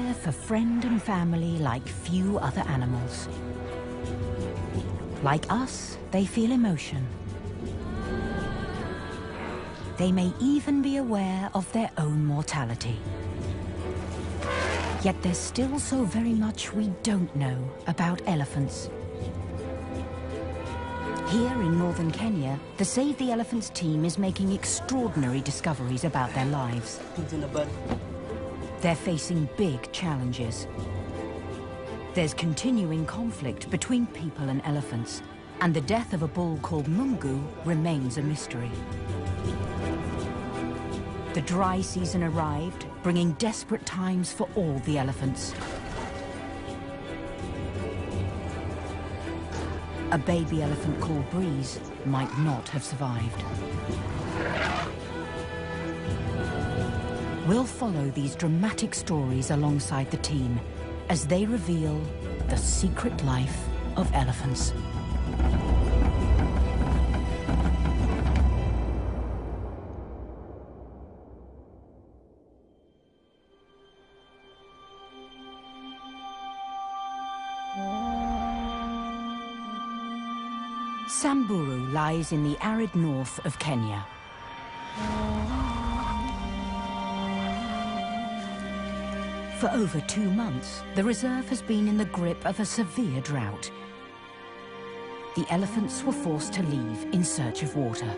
care for friend and family like few other animals. Like us, they feel emotion. They may even be aware of their own mortality. Yet there's still so very much we don't know about elephants. Here in northern Kenya, the Save the Elephants team is making extraordinary discoveries about their lives. They're facing big challenges. There's continuing conflict between people and elephants, and the death of a bull called Mungu remains a mystery. The dry season arrived, bringing desperate times for all the elephants. A baby elephant called Breeze might not have survived. We'll follow these dramatic stories alongside the team as they reveal the secret life of elephants. Samburu lies in the arid north of Kenya. For over 2 months, the reserve has been in the grip of a severe drought. The elephants were forced to leave in search of water.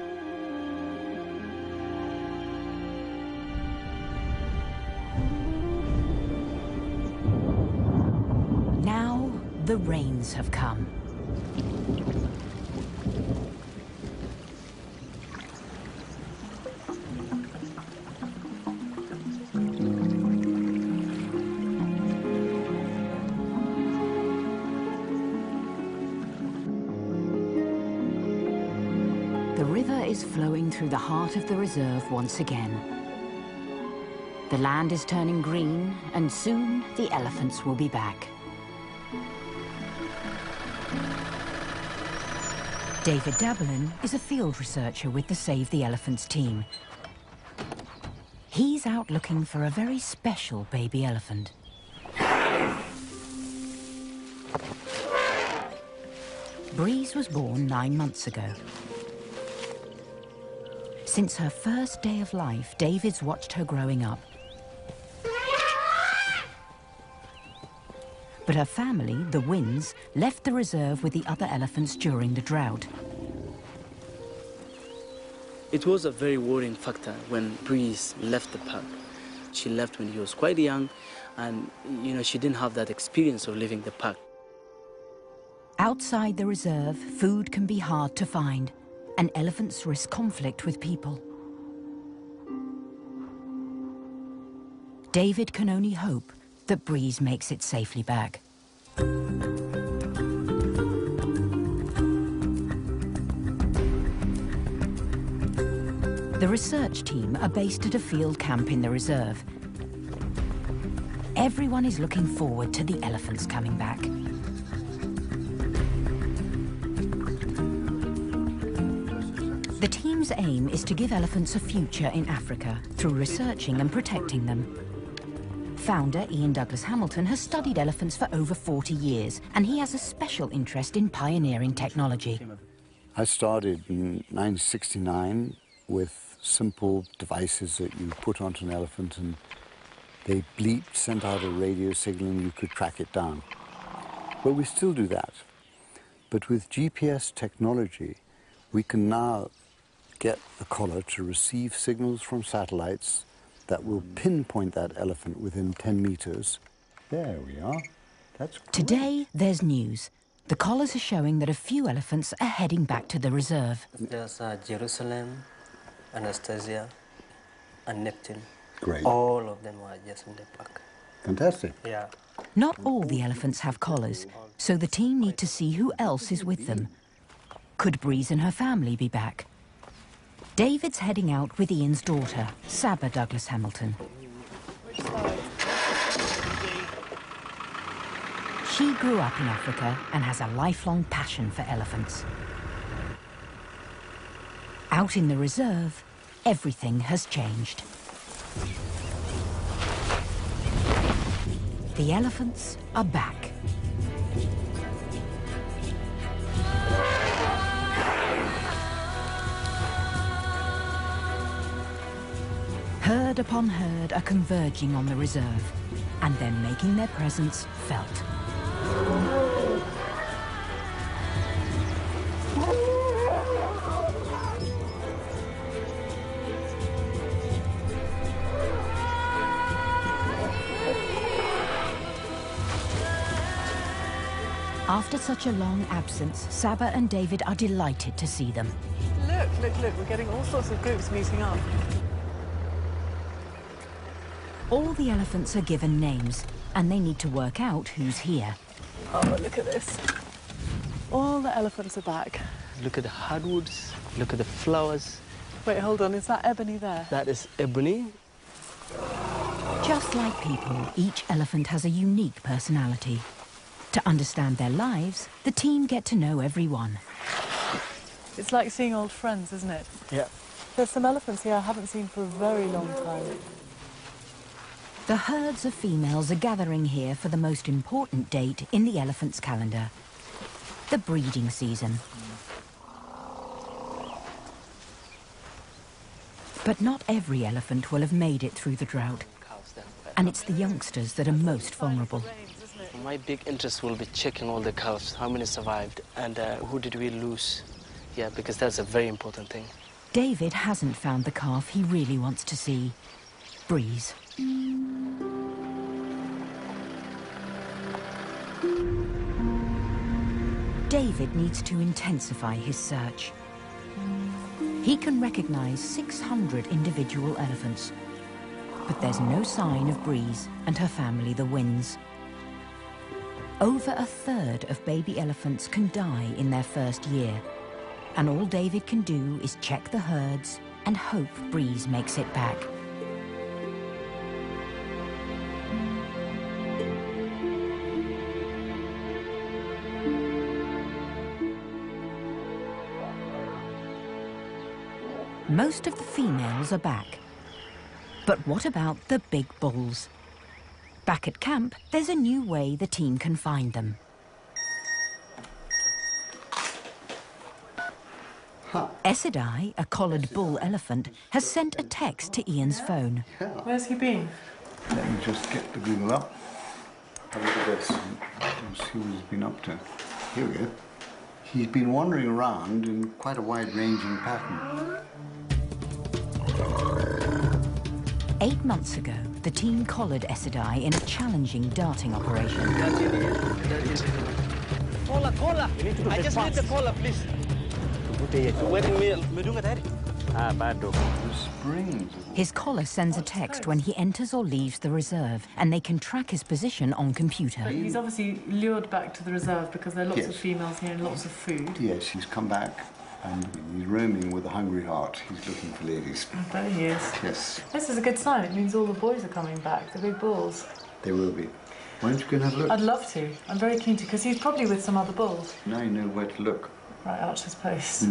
Now, the rains have come. The river is flowing through the heart of the reserve once again. The land is turning green, and soon the elephants will be back. David Dabalin is a field researcher with the Save the Elephants team. He's out looking for a very special baby elephant. Breeze was born 9 months ago. Since her first day of life, David's watched her growing up. But her family, the Wins, left the reserve with the other elephants during the drought. It was a very worrying factor when Breeze left the pack. She left when he was quite young, and she didn't have that experience of leaving the pack. Outside the reserve, food can be hard to find, and elephants risk conflict with people. David can only hope that Breeze makes it safely back. The research team are based at a field camp in the reserve. Everyone is looking forward to the elephants coming back. The team's aim is to give elephants a future in Africa through researching and protecting them. Founder Ian Douglas Hamilton has studied elephants for over 40 years, and he has a special interest in pioneering technology. I started in 1969 with simple devices that you put onto an elephant, and they bleeped, sent out a radio signal, and you could track it down. Well, we still do that. But with GPS technology, we can now get a collar to receive signals from satellites that will pinpoint that elephant within 10 meters. There we are. That's great. Today, there's news. The collars are showing that a few elephants are heading back to the reserve. There's Jerusalem, Anastasia, and Neptune. Great. All of them were just in the pack. Fantastic. Yeah. Not all the elephants have collars, so the team need to see who else is with them. Could Breeze and her family be back? David's heading out with Ian's daughter, Saba Douglas Hamilton. She grew up in Africa and has a lifelong passion for elephants. Out in the reserve, everything has changed. The elephants are back. Herd upon herd are converging on the reserve, and they're making their presence felt. After such a long absence, Saba and David are delighted to see them. Look, look, look, we're getting all sorts of groups meeting up. All the elephants are given names, and they need to work out who's here. Oh, look at this. All the elephants are back. Look at the hardwoods, look at the flowers. Wait, hold on, is that ebony there? That is ebony. Just like people, each elephant has a unique personality. To understand their lives, the team get to know everyone. It's like seeing old friends, isn't it? Yeah. There's some elephants here I haven't seen for a very long time. The herds of females are gathering here for the most important date in the elephant's calendar, the breeding season. But not every elephant will have made it through the drought, and it's the youngsters that are most vulnerable. My big interest will be checking all the calves, how many survived, and who did we lose. Yeah, because that's a very important thing. David hasn't found the calf he really wants to see, Breeze. David needs to intensify his search. He can recognize 600 individual elephants, but there's no sign of Breeze and her family, the Wins. Over a third of baby elephants can die in their first year, and all David can do is check the herds and hope Breeze makes it back. Most of the females are back. But what about the big bulls? Back at camp, there's a new way the team can find them. Esidai, a collared bull elephant, has sent a text to Ian's phone. Where's he been? Let me just get the Google up. Have a look at this and see what he's been up to. Here we go. He's been wandering around in quite a wide-ranging pattern. 8 months ago, the team collared Esidai in a challenging darting operation. Cola! I just need the cola, please. His collar sends a text when he enters or leaves the reserve, and they can track his position on computer. But he's obviously lured back to the reserve because there are lots Yes. of females here and lots of food. Yes, he's come back and he's roaming with a hungry heart. He's looking for ladies. There he is. Yes, This is a good sign. It means all the boys are coming back, the big bulls. they will be. Why don't you go and have a look? I'd love to. I'm very keen to, because he's probably with some other bulls. Now you know where to look. Right, Archer's Post.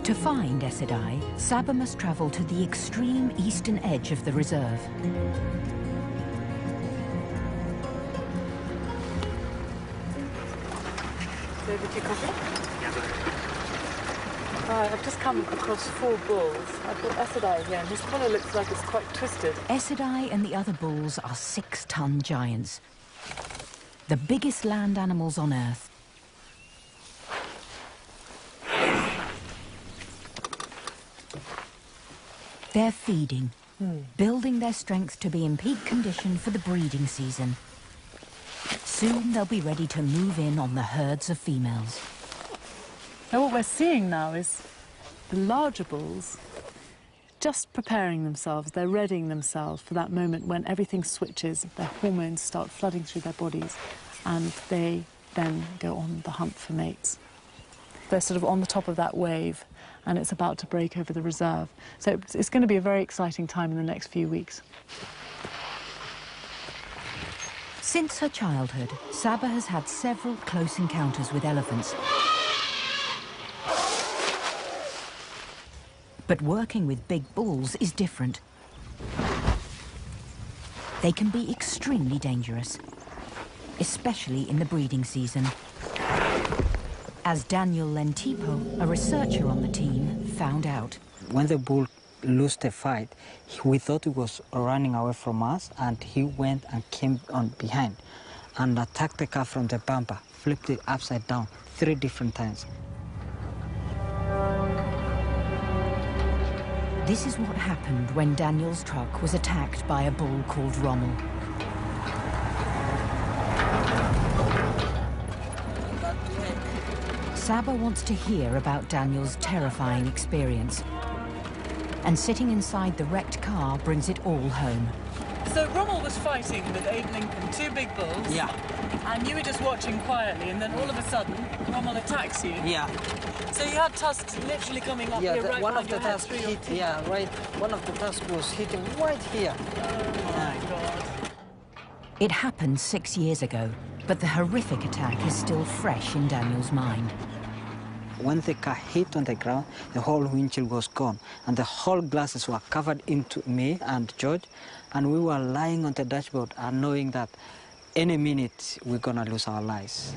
To find Esidai, Saba must travel to the extreme eastern edge of the reserve. David, your coffee? Right, I've just come across 4 bulls. I've got Esidai here, and his collar looks like it's quite twisted. Esidai and the other bulls are 6-ton giants, the biggest land animals on Earth. They're feeding, building their strength to be in peak condition for the breeding season. Soon they'll be ready to move in on the herds of females. Now what we're seeing now is the larger bulls just preparing themselves. They're readying themselves for that moment when everything switches, their hormones start flooding through their bodies, and they then go on the hunt for mates. They're sort of on the top of that wave, and it's about to break over the reserve. So it's going to be a very exciting time in the next few weeks. Since her childhood, Saba has had several close encounters with elephants. But working with big bulls is different. They can be extremely dangerous, especially in the breeding season. As Daniel Lentipo, a researcher on the team, found out. When the bull lost the fight, we thought he was running away from us, and he went and came on behind and attacked the car from the bumper, flipped it upside down 3 different times. This is what happened when Daniel's truck was attacked by a bull called Rommel. Saba wants to hear about Daniel's terrifying experience. And sitting inside the wrecked car brings it all home. So Rommel was fighting with Abe Lincoln, 2 big bulls. Yeah. And you were just watching quietly, and then all of a sudden, Rommel attacks you. Yeah. So you had tusks literally coming up Yeah, here right one behind of the your head tusks through your hit, teeth. yeah, right. One of the tusks was hitting right here. Oh my God. It happened 6 years ago, but the horrific attack is still fresh in Daniel's mind. When the car hit on the ground, the whole windshield was gone, and the whole glasses were covered into me and George, and we were lying on the dashboard and knowing that any minute we're gonna lose our lives.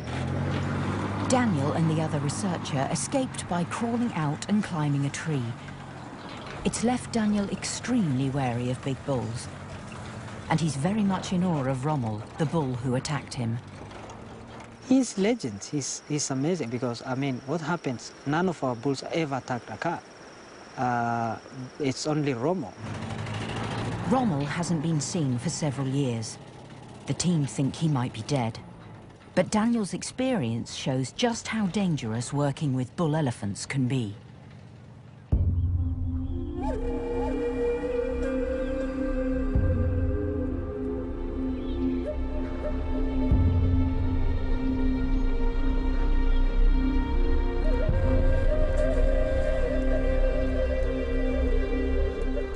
Daniel and the other researcher escaped by crawling out and climbing a tree. It's left Daniel extremely wary of big bulls. And he's very much in awe of Rommel, the bull who attacked him. He's legend. He's amazing because, I mean, what happens? None of our bulls ever attacked a car. It's only Rommel. Rommel hasn't been seen for several years. The team think he might be dead. But Daniel's experience shows just how dangerous working with bull elephants can be.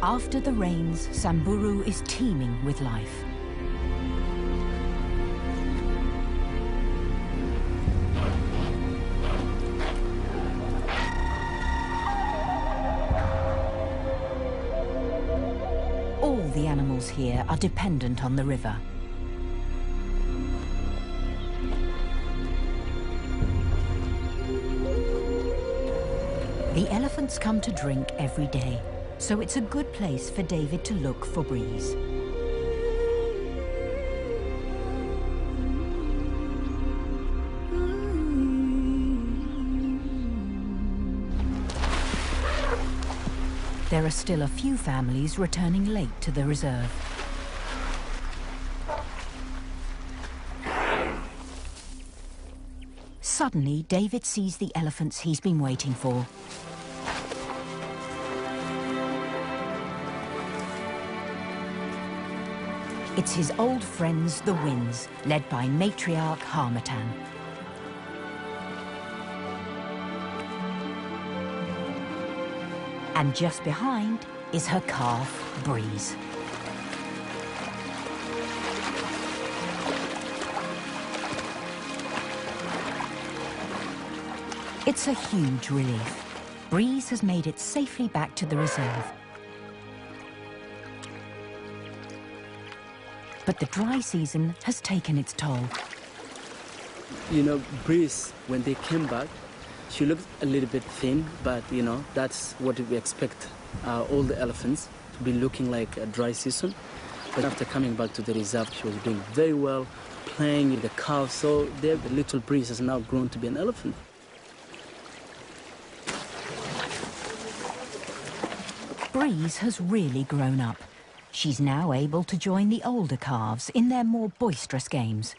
After the rains, Samburu is teeming with life. All the animals here are dependent on the river. The elephants come to drink every day, so it's a good place for David to look for Breeze. There are still a few families returning late to the reserve. Suddenly, David sees the elephants he's been waiting for. It's his old friends, the Winds, led by matriarch Harmattan. And just behind is her calf, Breeze. It's a huge relief. Breeze has made it safely back to the reserve. But the dry season has taken its toll. You know, Breeze, when they came back, she looked a little bit thin, but you know, that's what we expect all the elephants to be looking like a dry season. But after coming back to the reserve, she was doing very well, playing with the cows. So there, the little Breeze has now grown to be an elephant. Breeze has really grown up. She's now able to join the older calves in their more boisterous games.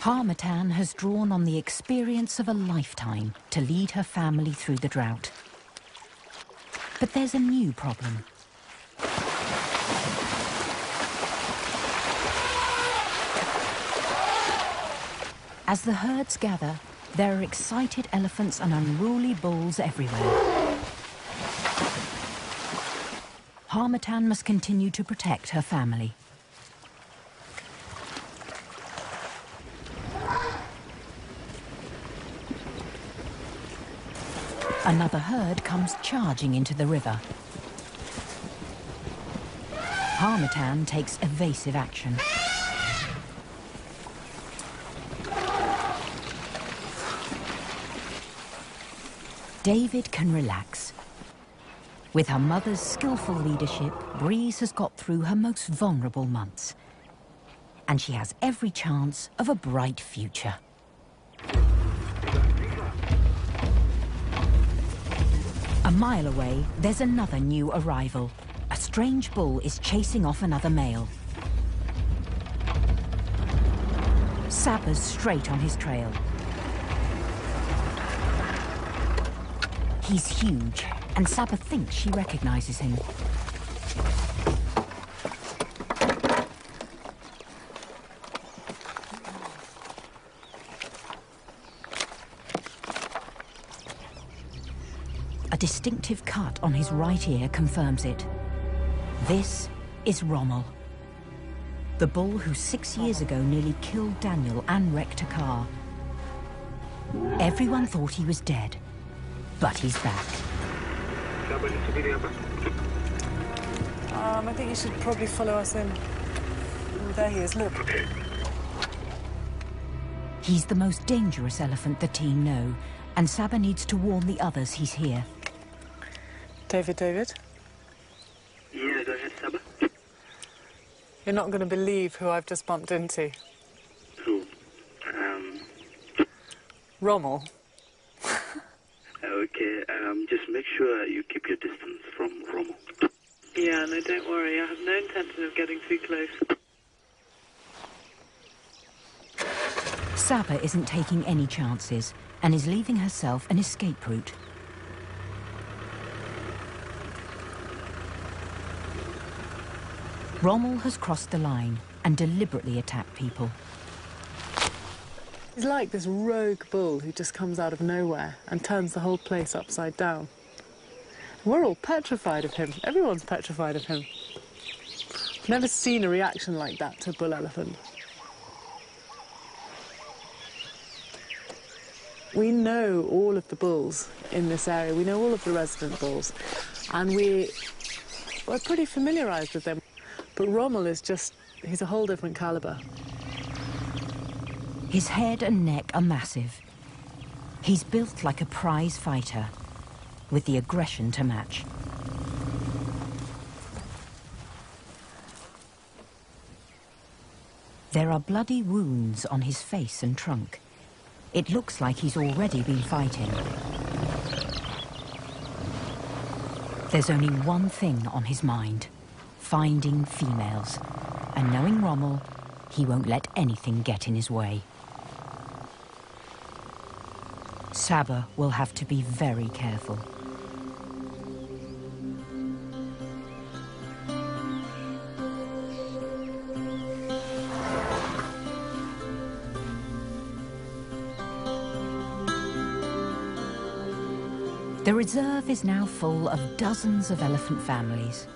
Harmattan has drawn on the experience of a lifetime to lead her family through the drought. But there's a new problem. As the herds gather, there are excited elephants and unruly bulls everywhere. Harmattan must continue to protect her family. Another herd comes charging into the river. Harmattan takes evasive action. David can relax. With her mother's skillful leadership, Breeze has got through her most vulnerable months. And she has every chance of a bright future. A mile away, there's another new arrival. A strange bull is chasing off another male. Saba's straight on his trail. He's huge, and Saba thinks she recognizes him. A distinctive cut on his right ear confirms it. This is Rommel, the bull who 6 years ago nearly killed Daniel and wrecked a car. Everyone thought he was dead, but he's back. I think you should probably follow us in. Oh, there he is, look. He's the most dangerous elephant the team know, and Saba needs to warn the others he's here. David? Yeah, go ahead, Saba. You're not going to believe who I've just bumped into. Who? Rommel. Okay, just make sure you keep your distance from Rommel. Yeah, no, don't worry. I have no intention of getting too close. Saba isn't taking any chances and is leaving herself an escape route. Rommel has crossed the line and deliberately attacked people. He's like this rogue bull who just comes out of nowhere and turns the whole place upside down. We're all petrified of him. Everyone's petrified of him. I've never seen a reaction like that to a bull elephant. We know all of the bulls in this area. We know all of the resident bulls. And we're pretty familiarised with them. But Rommel is just, he's a whole different calibre. His head and neck are massive. He's built like a prize fighter, with the aggression to match. There are bloody wounds on his face and trunk. It looks like he's already been fighting. There's only one thing on his mind: finding females. And knowing Rommel, he won't let anything get in his way. Saba will have to be very careful. The reserve is now full of dozens of elephant families.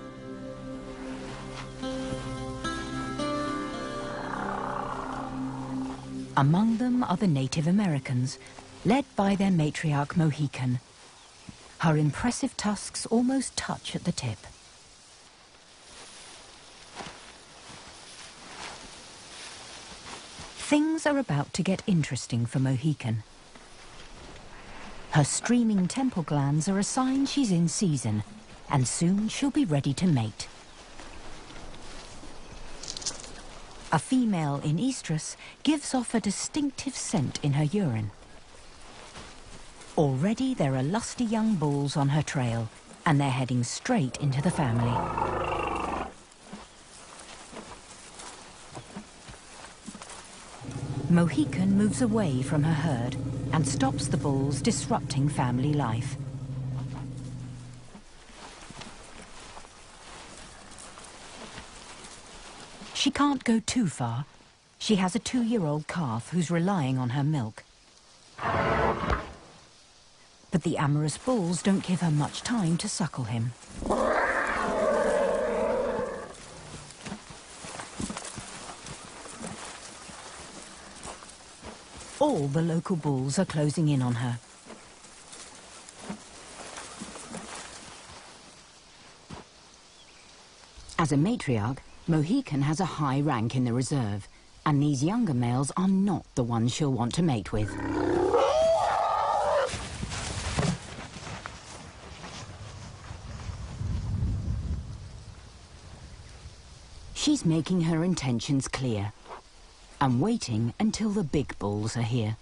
Among them are the Native Americans, led by their matriarch Mohican. Her impressive tusks almost touch at the tip. Things are about to get interesting for Mohican. Her streaming temple glands are a sign she's in season, and soon she'll be ready to mate. A female in estrus gives off a distinctive scent in her urine. Already there are lusty young bulls on her trail, and they're heading straight into the family. Mohican moves away from her herd and stops the bulls disrupting family life. She can't go too far. She has a 2-year-old calf who's relying on her milk. But the amorous bulls don't give her much time to suckle him. All the local bulls are closing in on her. As a matriarch, Mohican has a high rank in the reserve, and these younger males are not the ones she'll want to mate with. She's making her intentions clear and waiting until the big bulls are here.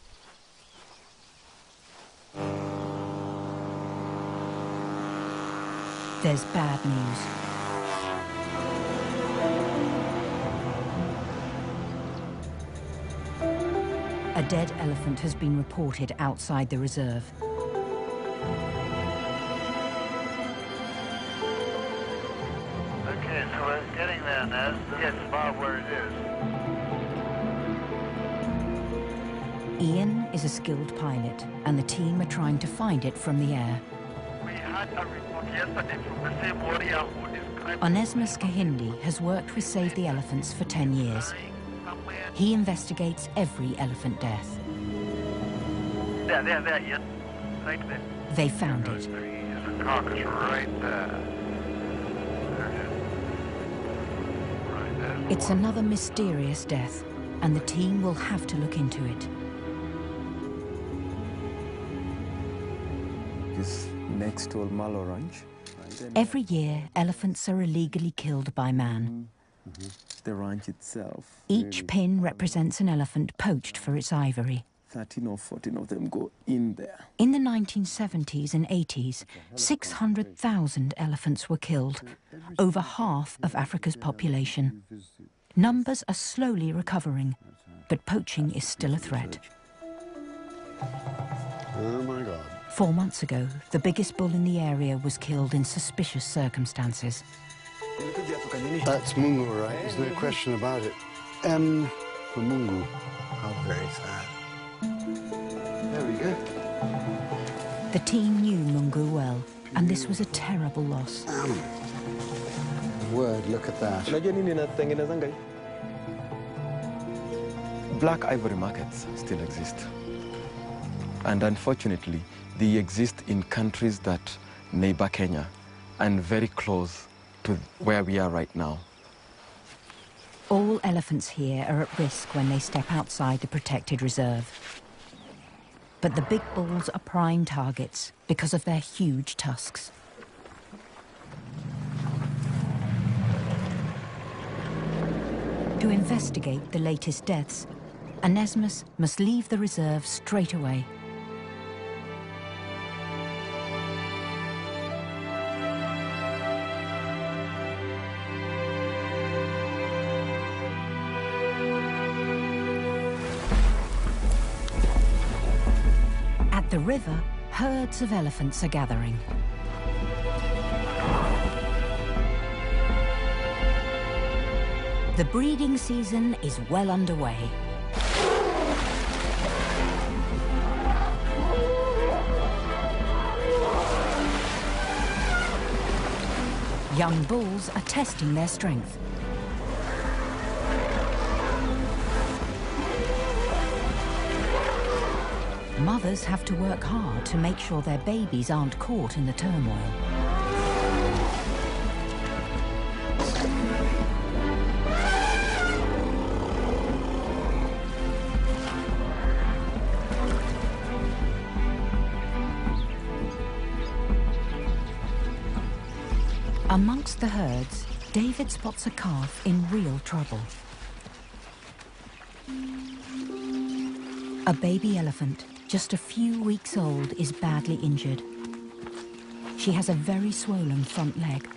There's bad news. A dead elephant has been reported outside the reserve. Okay, so we're getting there, Naz. Yes, about where it is. Ian is a skilled pilot, and the team are trying to find it from the air. We had a report yesterday from the same warrior who described... Onesmus Kahindi has worked with Save the Elephants for 10 years. He investigates every elephant death. There, Ian. Right there. They found it. There's a carcass right there. It's another mysterious death, and the team will have to look into it. This next to Malo Ranch. Every year, elephants are illegally killed by man. The ranch itself. Each pin represents an elephant poached for its ivory. 13 or 14 of them go in there. In the 1970s and 80s, 600,000 elephants were killed, over half of Africa's population. Numbers are slowly recovering, but poaching is still a threat. Oh my God. 4 months ago, the biggest bull in the area was killed in suspicious circumstances. That's Mungu, right? There's no question about it. M for Mungu. How very sad. There we go. The team knew Mungu well, and this was a terrible loss. Word, look at that. Black ivory markets still exist. And unfortunately, they exist in countries that neighbor Kenya and very close to where we are right now. All elephants here are at risk when they step outside the protected reserve. But the big bulls are prime targets because of their huge tusks. To investigate the latest deaths, Onesmus must leave the reserve straight away. At the river, herds of elephants are gathering. The breeding season is well underway. Young bulls are testing their strength. Mothers have to work hard to make sure their babies aren't caught in the turmoil. Amongst the herds, David spots a calf in real trouble. A baby elephant, just a few weeks old, is badly injured. She has a very swollen front leg.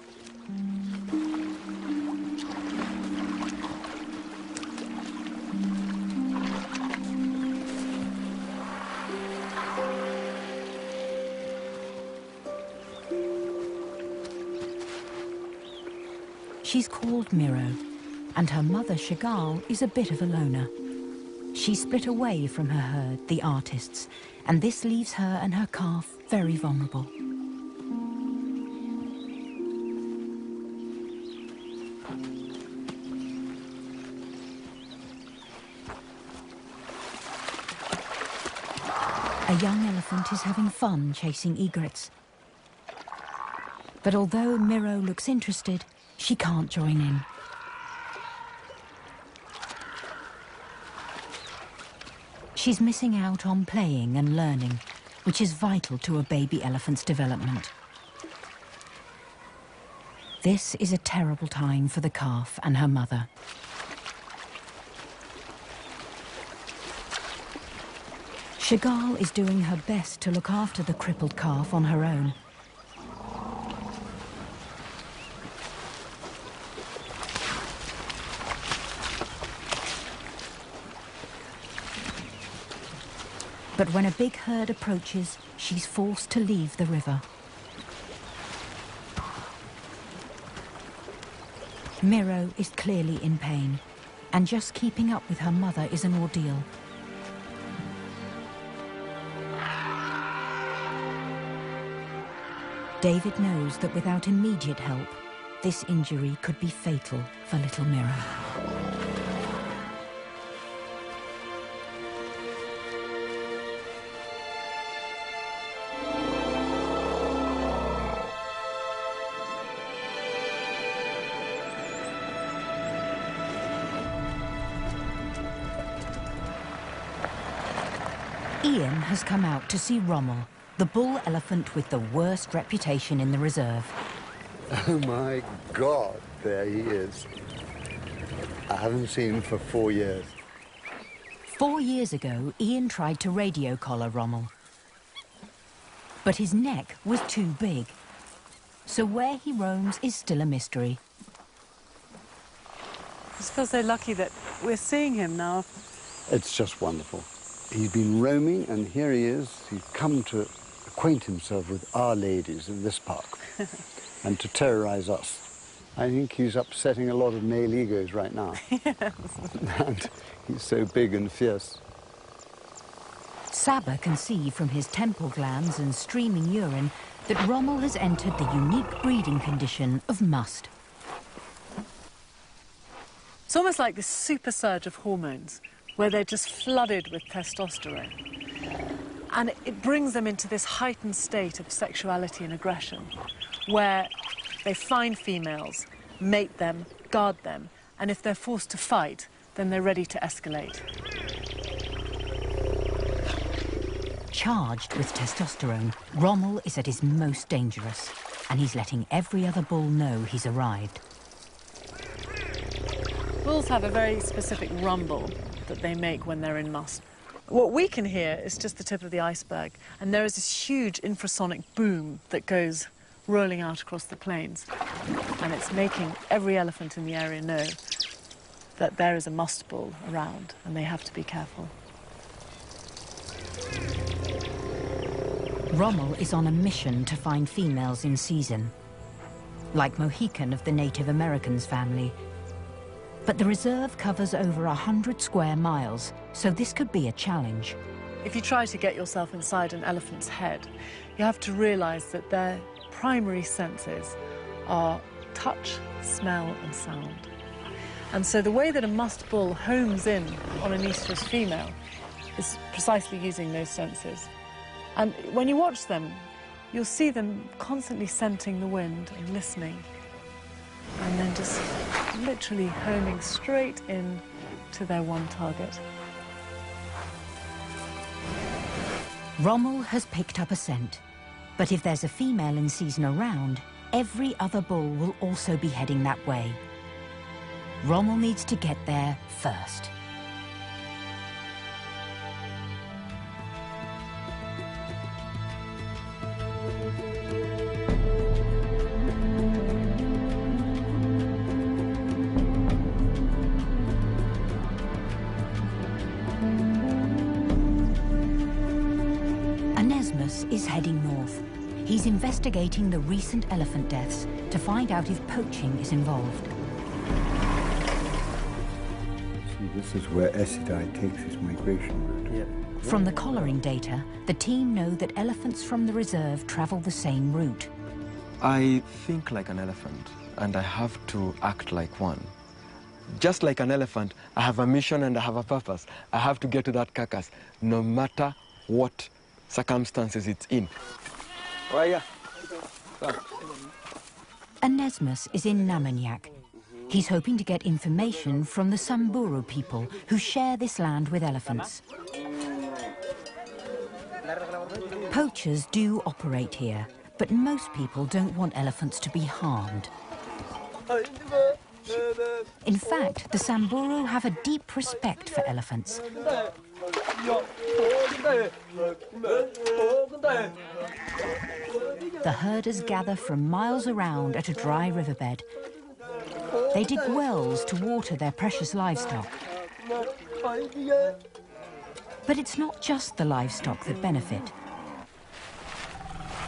She's called Miro, and her mother, Shigal, is a bit of a loner. She's split away from her herd, the artists, and this leaves her and her calf very vulnerable. A young elephant is having fun chasing egrets. But although Miro looks interested, she can't join in. She's missing out on playing and learning, which is vital to a baby elephant's development. This is a terrible time for the calf and her mother. Chagall is doing her best to look after the crippled calf on her own. But when a big herd approaches, she's forced to leave the river. Miro is clearly in pain, and just keeping up with her mother is an ordeal. David knows that without immediate help, this injury could be fatal for little Miro. Ian has come out to see Rommel, the bull elephant with the worst reputation in the reserve. Oh my God, there he is. I haven't seen him for 4 years. 4 years ago, Ian tried to radio collar Rommel. But his neck was too big. So where he roams is still a mystery. I just feel so lucky that we're seeing him now. It's just wonderful. He's been roaming, and here he is. He's come to acquaint himself with our ladies in this park and to terrorize us. I think he's upsetting a lot of male egos right now. Yes. And he's so big and fierce. Saba can see from his temple glands and streaming urine that Rommel has entered the unique breeding condition of must. It's almost like this super surge of hormones, where they're just flooded with testosterone. And it brings them into this heightened state of sexuality and aggression, where they find females, mate them, guard them, and if they're forced to fight, then they're ready to escalate. Charged with testosterone, Rommel is at his most dangerous, and he's letting every other bull know he's arrived. Bulls have a very specific rumble that they make when they're in must. What we can hear is just the tip of the iceberg, and there is this huge infrasonic boom that goes rolling out across the plains, and it's making every elephant in the area know that there is a must bull around, and they have to be careful. Rommel is on a mission to find females in season, like Mohican of the Native Americans family. But the reserve covers over 100 square miles, so this could be a challenge. If you try to get yourself inside an elephant's head, you have to realize that their primary senses are touch, smell, and sound. And so the way that a must bull homes in on an estrus female is precisely using those senses. And when you watch them, you'll see them constantly scenting the wind and listening, and then just literally homing straight in to their one target. Rommel has picked up a scent, but if there's a female in season around, every other bull will also be heading that way. Rommel needs to get there first. Is heading north. He's investigating the recent elephant deaths to find out if poaching is involved. See, this is where Essidae takes its migration route. Yeah. From the collaring data, the team know that elephants from the reserve travel the same route. I think like an elephant, and I have to act like one. Just like an elephant, I have a mission and I have a purpose. I have to get to that carcass, no matter what circumstances it's in. A Onesmus is in Namanyak. He's hoping to get information from the Samburu people who share this land with elephants. Poachers do operate here, but most people don't want elephants to be harmed. In fact, the Samburu have a deep respect for elephants. The herders gather from miles around at a dry riverbed. They dig wells to water their precious livestock. But it's not just the livestock that benefit.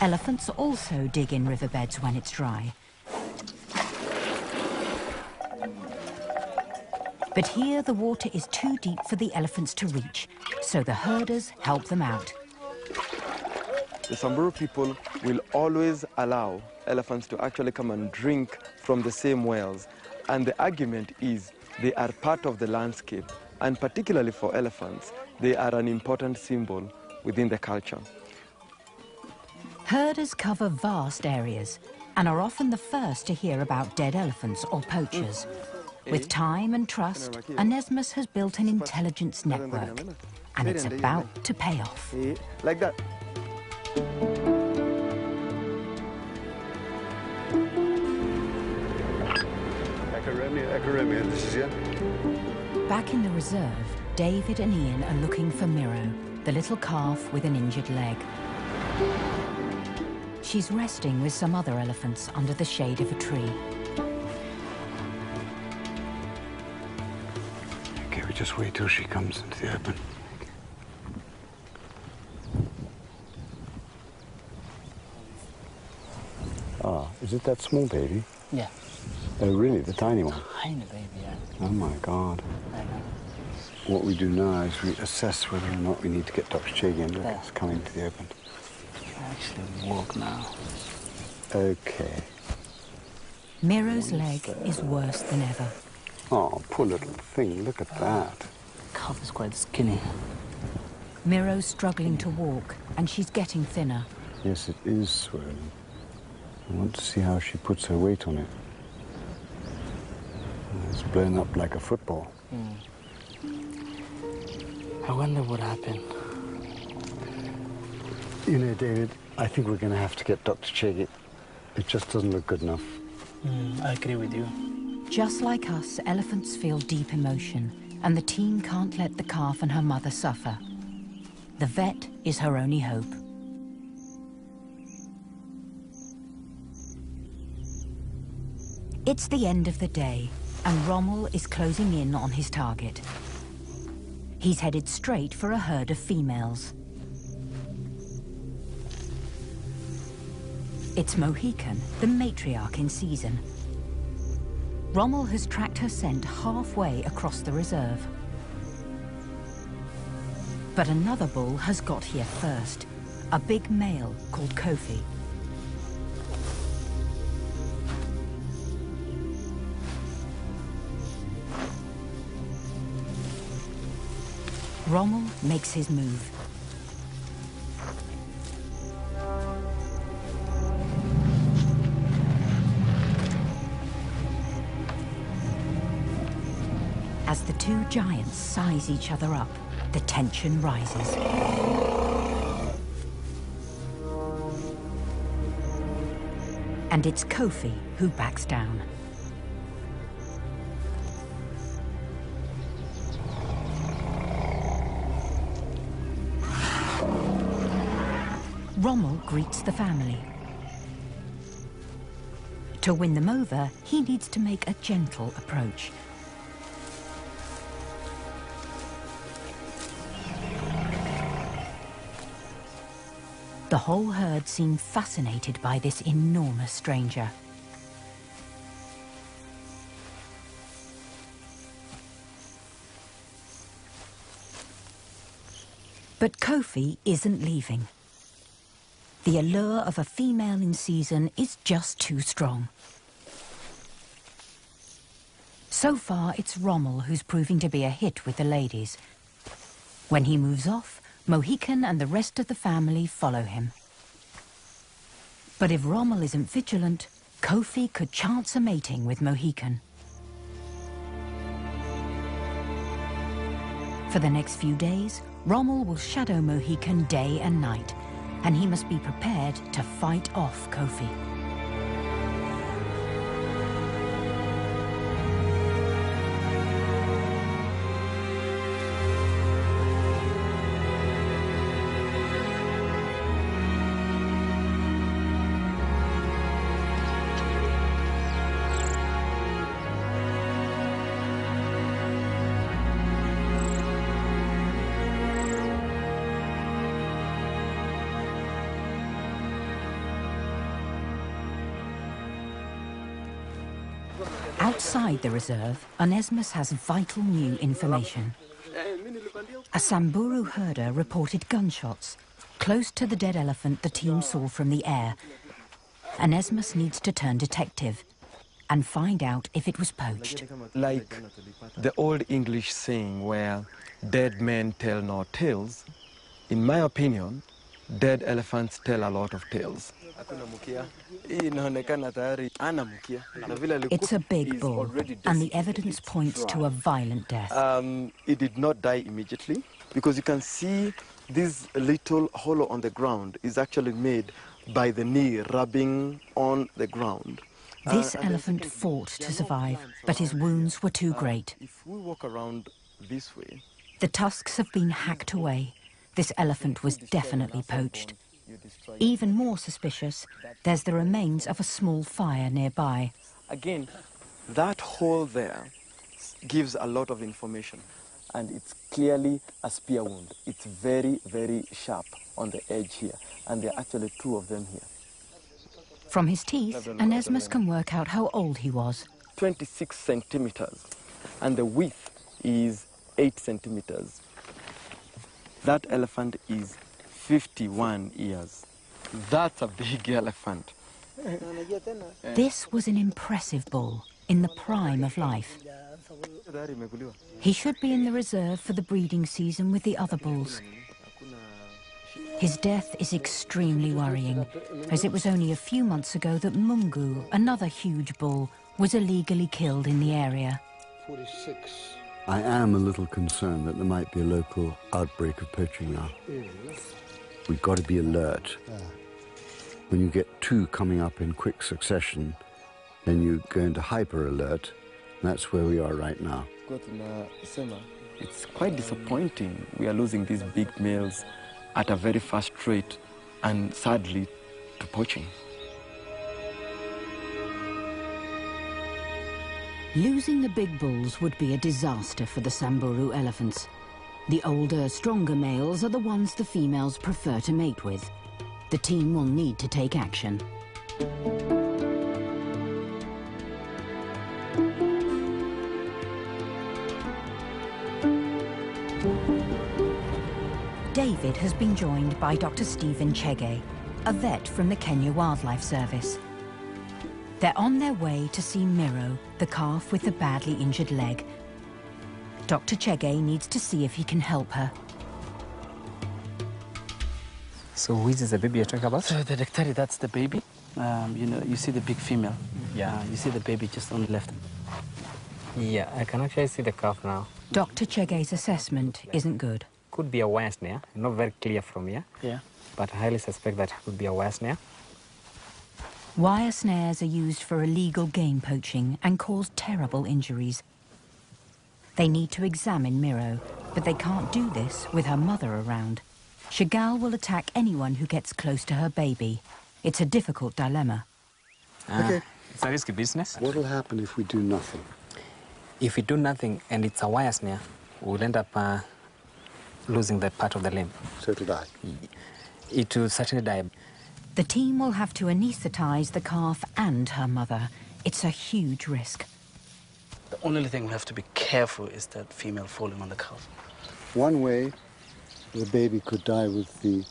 Elephants also dig in riverbeds when it's dry. But here the water is too deep for the elephants to reach, so the herders help them out. The Samburu people will always allow elephants to actually come and drink from the same wells. And the argument is they are part of the landscape, and particularly for elephants, they are an important symbol within the culture. Herders cover vast areas and are often the first to hear about dead elephants or poachers. With time and trust, Onesmus has built an intelligence network, and it's about to pay off. Like that. Echo, this is you. Back in the reserve, David and Ian are looking for Miro, the little calf with an injured leg. She's resting with some other elephants under the shade of a tree. Okay, we just wait till she comes into the open. Ah, is it that small baby? Yeah. Oh, really? The tiny one? Tiny baby, yeah. Oh, my God. I know. What we do now is we assess whether or not we need to get Dr. Chege in. Look, it's coming to the open. I actually walk now. Okay. Miro's leg is worse than ever. Oh, poor little thing. Look at that. Calf is quite skinny. Miro's struggling to walk, and she's getting thinner. Yes, it is swollen. I want to see how she puts her weight on it. It's blown up like a football. I wonder what happened. You know, David, I think we're going to have to get Dr. Chege. It just doesn't look good enough. I agree with you. Just like us, elephants feel deep emotion, and the team can't let the calf and her mother suffer. The vet is her only hope. It's the end of the day, and Rommel is closing in on his target. He's headed straight for a herd of females. It's Mohican, the matriarch in season. Rommel has tracked her scent halfway across the reserve. But another bull has got here first, a big male called Kofi. Rommel makes his move. As the two giants size each other up, the tension rises. And it's Kofi who backs down. Rommel greets the family. To win them over, he needs to make a gentle approach. The whole herd seem fascinated by this enormous stranger. But Kofi isn't leaving. The allure of a female in season is just too strong. So far, it's Rommel who's proving to be a hit with the ladies. When he moves off, Mohican and the rest of the family follow him. But if Rommel isn't vigilant, Kofi could chance a mating with Mohican. For the next few days, Rommel will shadow Mohican day and night, and he must be prepared to fight off Kofi. Outside the reserve, Onesmus has vital new information. A Samburu herder reported gunshots close to the dead elephant the team saw from the air. Onesmus needs to turn detective and find out if it was poached. Like the old English saying where dead men tell no tales, in my opinion, dead elephants tell a lot of tales. It's a big bull, and the evidence points to a violent death. It did not die immediately, because you can see this little hollow on the ground is actually made by the knee rubbing on the ground. This elephant fought to survive, but his wounds were too great. If we walk around this way, the tusks have been hacked away. This elephant was definitely poached. Even more suspicious, there's the remains of a small fire nearby. Again, that hole there gives a lot of information, and it's clearly a spear wound. It's very, very sharp on the edge here, and there are actually two of them here. From his teeth, Onesmus can work out how old he was. 26 centimeters, and the width is 8 centimeters. That elephant is 51 years. That's a big elephant. This was an impressive bull in the prime of life. He should be in the reserve for the breeding season with the other bulls. His death is extremely worrying, as it was only a few months ago that Mungu, another huge bull, was illegally killed in the area. 46. I am a little concerned that there might be a local outbreak of poaching now. We've got to be alert. When you get two coming up in quick succession, then you go into hyper-alert, and that's where we are right now. It's quite disappointing. We are losing these big males at a very fast rate, and sadly, to poaching. Losing the big bulls would be a disaster for the Samburu elephants. The older, stronger males are the ones the females prefer to mate with. The team will need to take action. David has been joined by Dr. Stephen Chege, a vet from the Kenya Wildlife Service. They're on their way to see Miro, the calf with the badly injured leg. Dr. Chege needs to see if he can help her. So which is the baby you're talking about? So the Daktari, that's the baby. You know, you see the big female. Yeah. You see the baby just on the left. Yeah, I can actually see the calf now. Dr. Chege's assessment isn't good. Could be a wire snare, not very clear from here. Yeah. But I highly suspect that it could be a wire snare. Wire snares are used for illegal game poaching and cause terrible injuries. They need to examine Miro, but they can't do this with her mother around. Chagall will attack anyone who gets close to her baby. It's a difficult dilemma. Okay. It's a risky business. What will happen if we do nothing? If we do nothing and it's a wire snare, we'll end up losing that part of the limb. So to die? It will certainly die. The team will have to anesthetize the calf and her mother. It's a huge risk. The only thing we have to be careful is that female falling on the calf. One way, the baby could die with the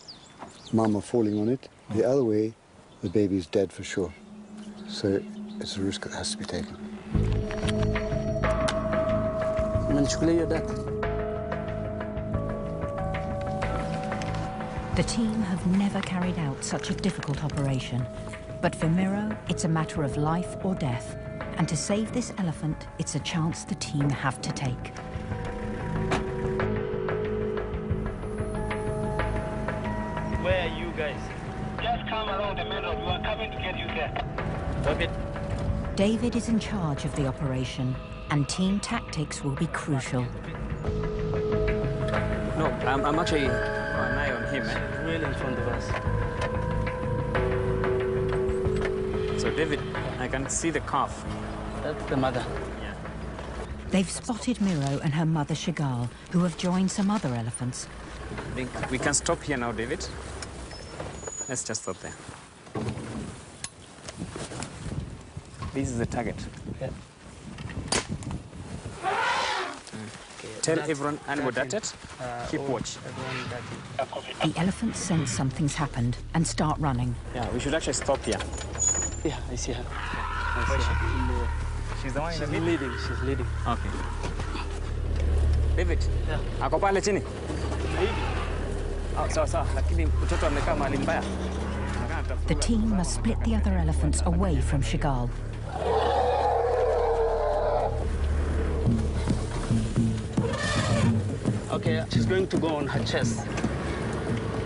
mama falling on it. The other way, the baby's dead for sure. So it's a risk that has to be taken. The team have never carried out such a difficult operation. But for Miro, it's a matter of life or death. And to save this elephant, it's a chance the team have to take. Where are you guys? Just come around the main road. We are coming to get you there. Okay. David is in charge of the operation, and team tactics will be crucial. No, I'm actually an eye on him. Really in front of us. So, David, I can see the calf. That's the mother. Yeah. They've spotted Miro and her mother Shigal, who have joined some other elephants. I think we can stop here now, David. Let's just stop there. This is the target. Yeah. Tell everyone animal darted. Keep watch. The elephants sense something's happened and start running. Yeah, we should actually stop here. Yeah, I see her. I see her. She's the one She's leading. She's leading. Okay. David. Yeah. Ako pale chini. Oh, sawa. Lakini mtoto amekaa mahali mbaya. The team must split the other elephants away from Shigal. Okay, she's going to go on her chest.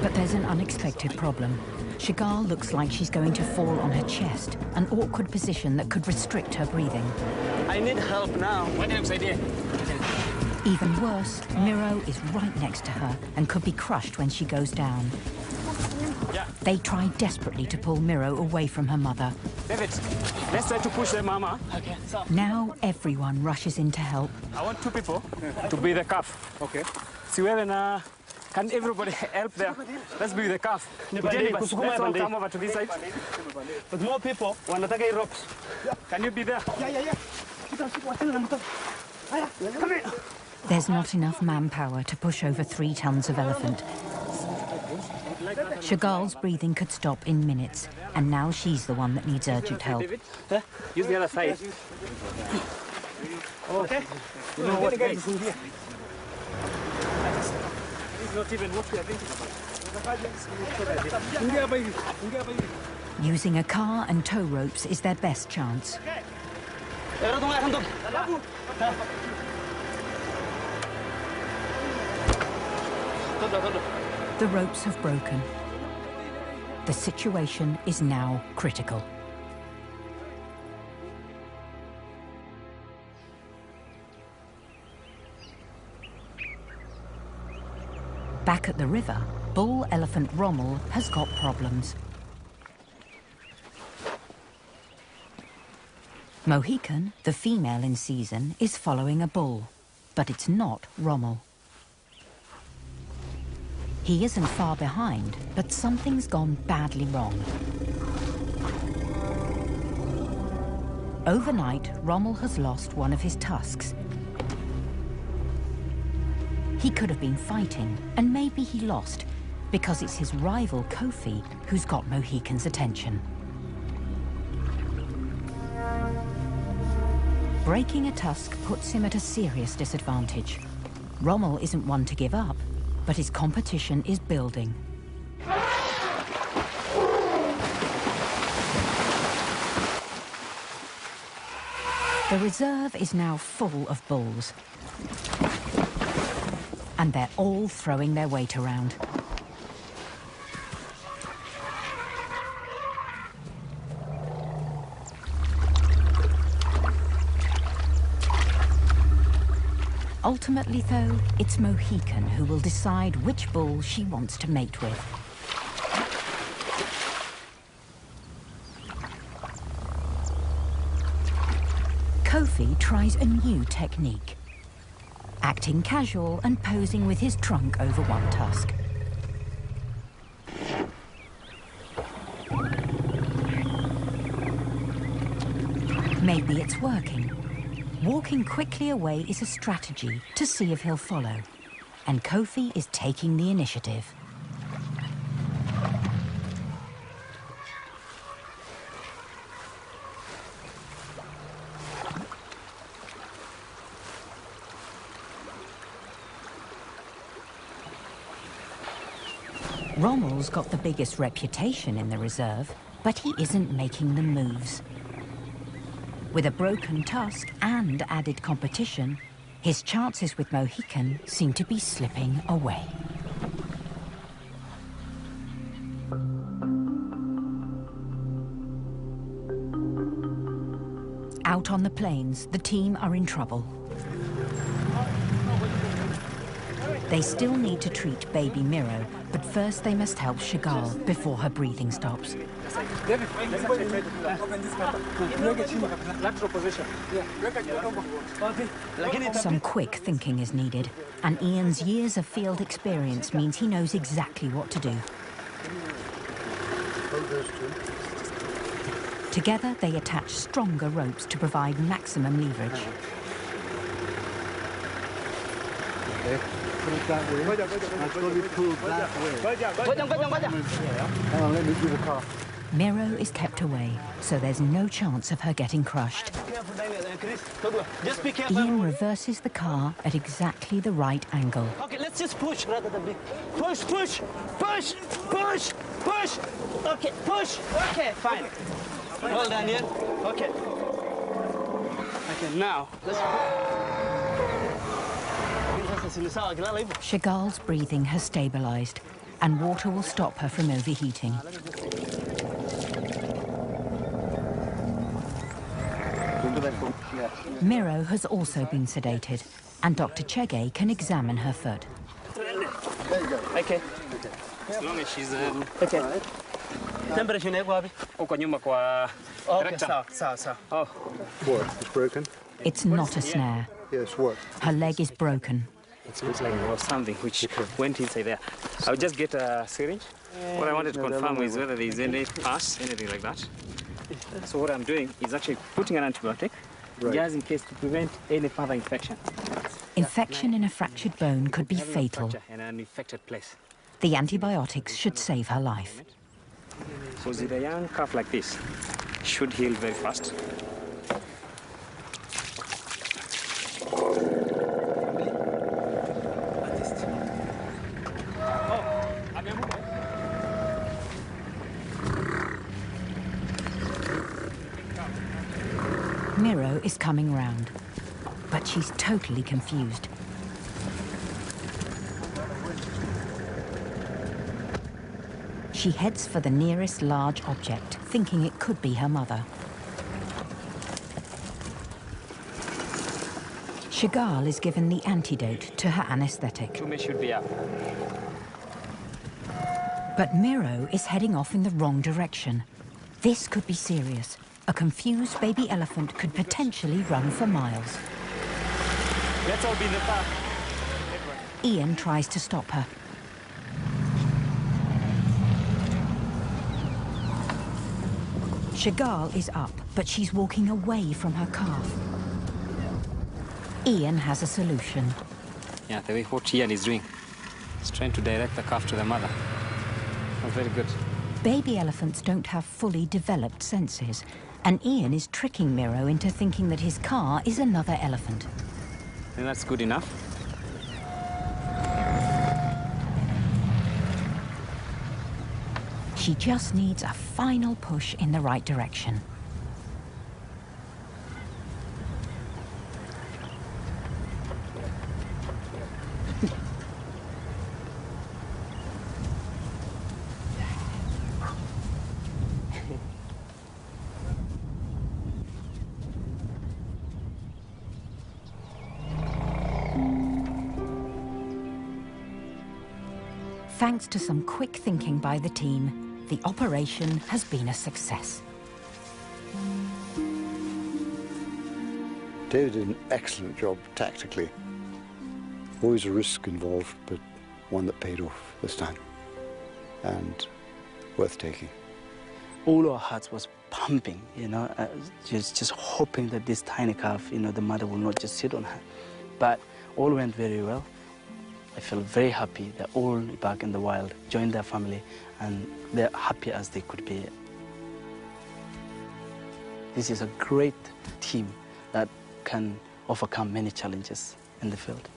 But there's an unexpected problem. Shigal looks like she's going to fall on her chest, an awkward position that could restrict her breathing. I need help now. What idea? Even worse, Miro is right next to her and could be crushed when she goes down. Yeah. They try desperately to pull Miro away from her mother. David, let's try to push the mama. Okay, so. Now everyone rushes in to help. I want 2 people to be the calf. Okay. See where can everybody help there? Let's be the calf. Let's all come over to this side. But more people wanataka ropes. Can you be there? Yeah. Come here. There's not enough manpower to push over 3 tons of elephant. Shigal's breathing could stop in minutes, and now she's the one that needs urgent help. Use the other side. Okay. You know what, guys? This is not even what we are thinking about. Using a car and tow ropes is their best chance. The ropes have broken. The situation is now critical. Back at the river, bull elephant Rommel has got problems. Mohican, the female in season, is following a bull, but it's not Rommel. He isn't far behind, but something's gone badly wrong. Overnight, Rommel has lost one of his tusks. He could have been fighting, and maybe he lost, because it's his rival, Kofi, who's got Mohican's attention. Breaking a tusk puts him at a serious disadvantage. Rommel isn't one to give up, but his competition is building. The reserve is now full of bulls, and they're all throwing their weight around. Ultimately, though, it's Mohican who will decide which bull she wants to mate with. Kofi tries a new technique, acting casual and posing with his trunk over one tusk. Maybe it's working. Walking quickly away is a strategy to see if he'll follow. And Kofi is taking the initiative. Rommel's got the biggest reputation in the reserve, but he isn't making the moves. With a broken tusk and added competition, his chances with Mohican seem to be slipping away. Out on the plains, the team are in trouble. They still need to treat baby Miro, but first they must help Chagall before her breathing stops. Some quick thinking is needed, and Ian's years of field experience means he knows exactly what to do. Together, they attach stronger ropes to provide maximum leverage. Put it that way. That's got to be pulled that way. Hang on, let me do the car. Miro is kept away, so there's no chance of her getting crushed. Just be careful. Ian reverses the car at exactly the right angle. Okay, let's just push rather than be... Push, push, push, push, push. Okay, push. Okay, fine. Well done, Ian. Okay. Okay, now, let's... Chagall's breathing has stabilized, and water will stop her from overheating. Miro has also been sedated, and Dr. Chege can examine her foot. There you go. Okay. As long as she's... Okay. Temperature ni wapi? Uko nyuma kwa... Okay, sawa. Oh. What? It's broken? It's not a snare. Yes, what? Her leg is broken. It looks like there was something which went inside there. I'll just get a syringe. What I wanted to confirm is whether there is any pus, anything like that. So what I'm doing is actually putting an antibiotic, just in case to prevent any further infection. Infection in a fractured bone could be fatal. In an infected place. The antibiotics should save her life. So with a young calf like this, should heal very fast. Miro is coming round, but she's totally confused. She heads for the nearest large object, thinking it could be her mother. Chagall is given the antidote to her anesthetic. Tume should be up. But Miro is heading off in the wrong direction. This could be serious. A confused baby elephant could potentially run for miles. Let's all be in the park. Ian tries to stop her. Chagall is up, but she's walking away from her calf. Ian has a solution. Yeah, the way what Ian is doing. He's trying to direct the calf to the mother. That's very good. Baby elephants don't have fully developed senses, and Ian is tricking Miro into thinking that his car is another elephant. And that's good enough. She just needs a final push in the right direction. Thanks to some quick thinking by the team, the operation has been a success. David did an excellent job tactically. Always a risk involved, but one that paid off this time. And worth taking. All our hearts was pumping, you know, just hoping that this tiny calf, you know, the mother will not just sit on her. But all went very well. I feel very happy. They're all back in the wild, joined their family, and they're happy as they could be. This is a great team that can overcome many challenges in the field.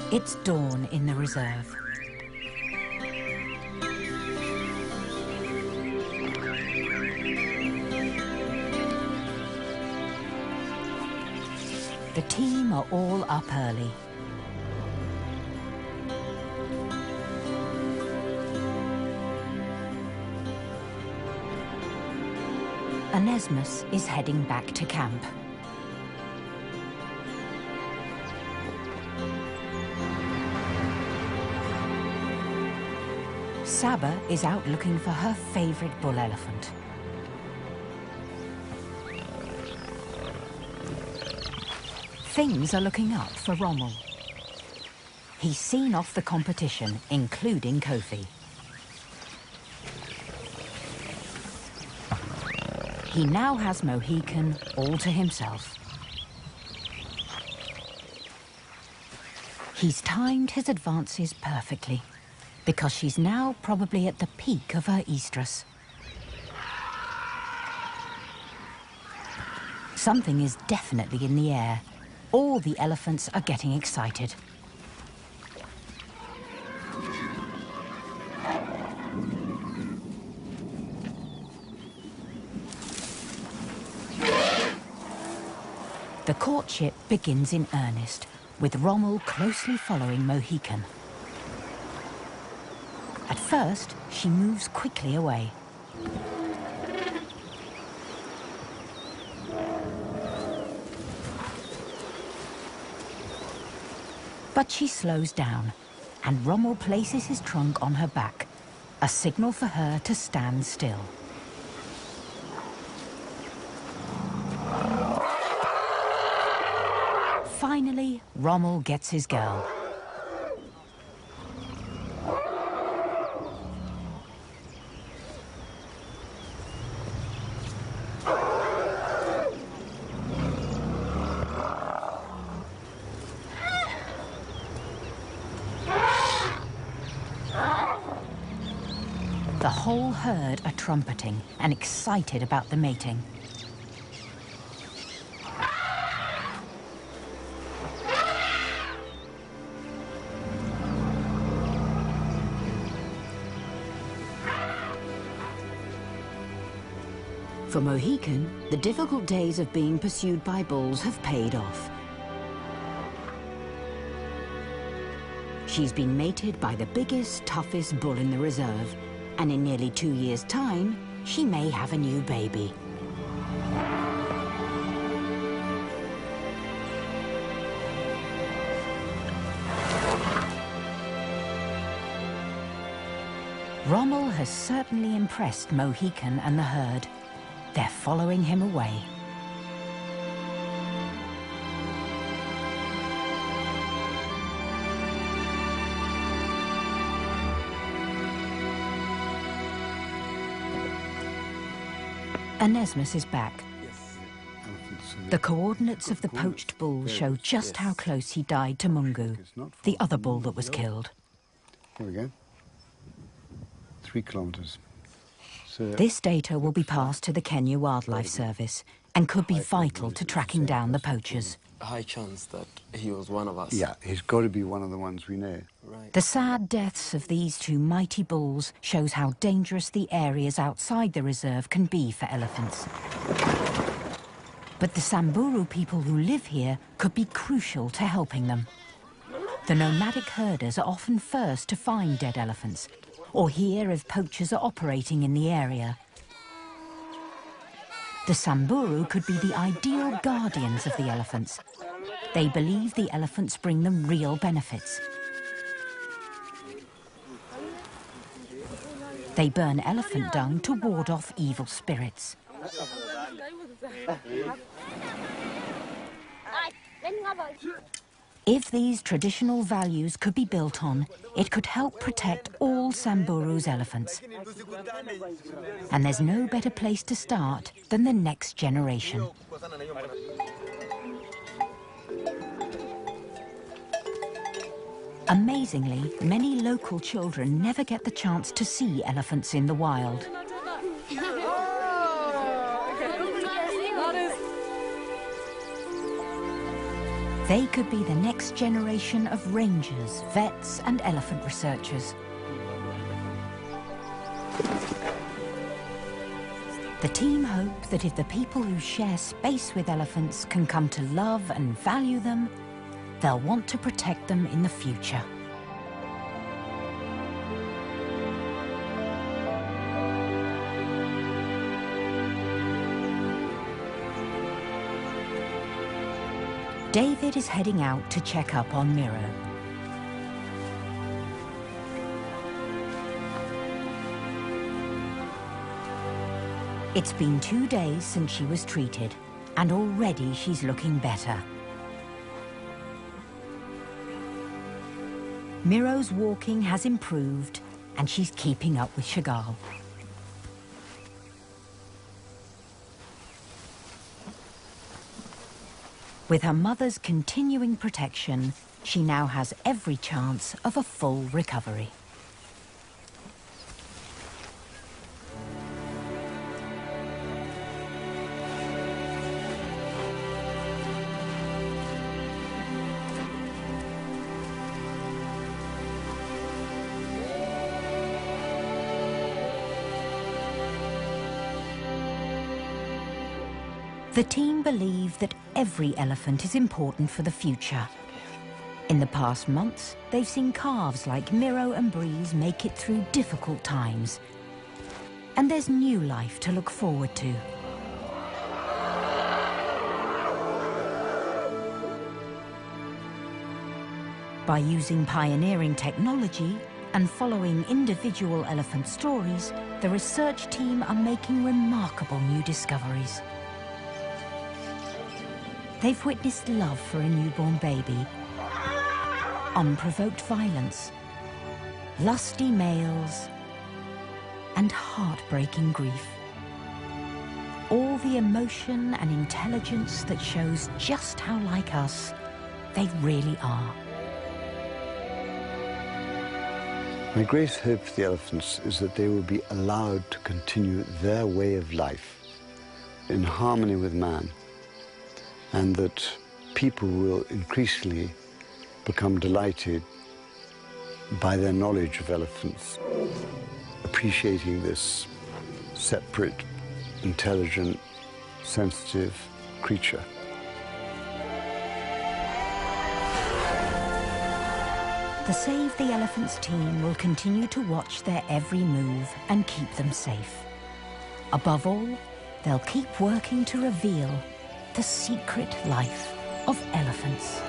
It's dawn in the reserve. The team are all up early. Onesmus is heading back to camp. Saba is out looking for her favorite bull elephant. Things are looking up for Rommel. He's seen off the competition, including Kofi. He now has Mohican all to himself. He's timed his advances perfectly, because she's now probably at the peak of her estrus. Something is definitely in the air. All the elephants are getting excited. The courtship begins in earnest, with Rommel closely following Mohican. At first, she moves quickly away. But she slows down, and Rommel places his trunk on her back, a signal for her to stand still. Finally, Rommel gets his girl. The whole herd are trumpeting and excited about the mating. For Mohican, the difficult days of being pursued by bulls have paid off. She's been mated by the biggest, toughest bull in the reserve, and in nearly 2 years' time, she may have a new baby. Rommel has certainly impressed Mohican and the herd. They're following him away. Onesmus is back. The coordinates of the poached bull show just how close he died to Mungu, the other bull that was killed. Here we go. 3 kilometers. This data will be passed to the Kenya Wildlife Service and could be vital to tracking down the poachers. A high chance that he was one of us. Yeah, he's got to be one of the ones we know. Right. The sad deaths of these 2 mighty bulls shows how dangerous the areas outside the reserve can be for elephants. But the Samburu people who live here could be crucial to helping them. The nomadic herders are often first to find dead elephants, or hear if poachers are operating in the area. The Samburu could be the ideal guardians of the elephants. They believe the elephants bring them real benefits. They burn elephant dung to ward off evil spirits. If these traditional values could be built on, it could help protect all Samburu's elephants. And there's no better place to start than the next generation. Amazingly, many local children never get the chance to see elephants in the wild. They could be the next generation of rangers, vets, and elephant researchers. The team hope that if the people who share space with elephants can come to love and value them, they'll want to protect them in the future. David is heading out to check up on Miro. It's been 2 days since she was treated, and already she's looking better. Miro's walking has improved, and she's keeping up with Chagall. With her mother's continuing protection, she now has every chance of a full recovery. The team believe that every elephant is important for the future. In the past months, they've seen calves like Miro and Breeze make it through difficult times. And there's new life to look forward to. By using pioneering technology and following individual elephant stories, the research team are making remarkable new discoveries. They've witnessed love for a newborn baby, unprovoked violence, lusty males, and heartbreaking grief. All the emotion and intelligence that shows just how like us they really are. My great hope for the elephants is that they will be allowed to continue their way of life in harmony with man, and that people will increasingly become delighted by their knowledge of elephants, appreciating this separate, intelligent, sensitive creature. The Save the Elephants team will continue to watch their every move and keep them safe. Above all, they'll keep working to reveal the secret life of elephants.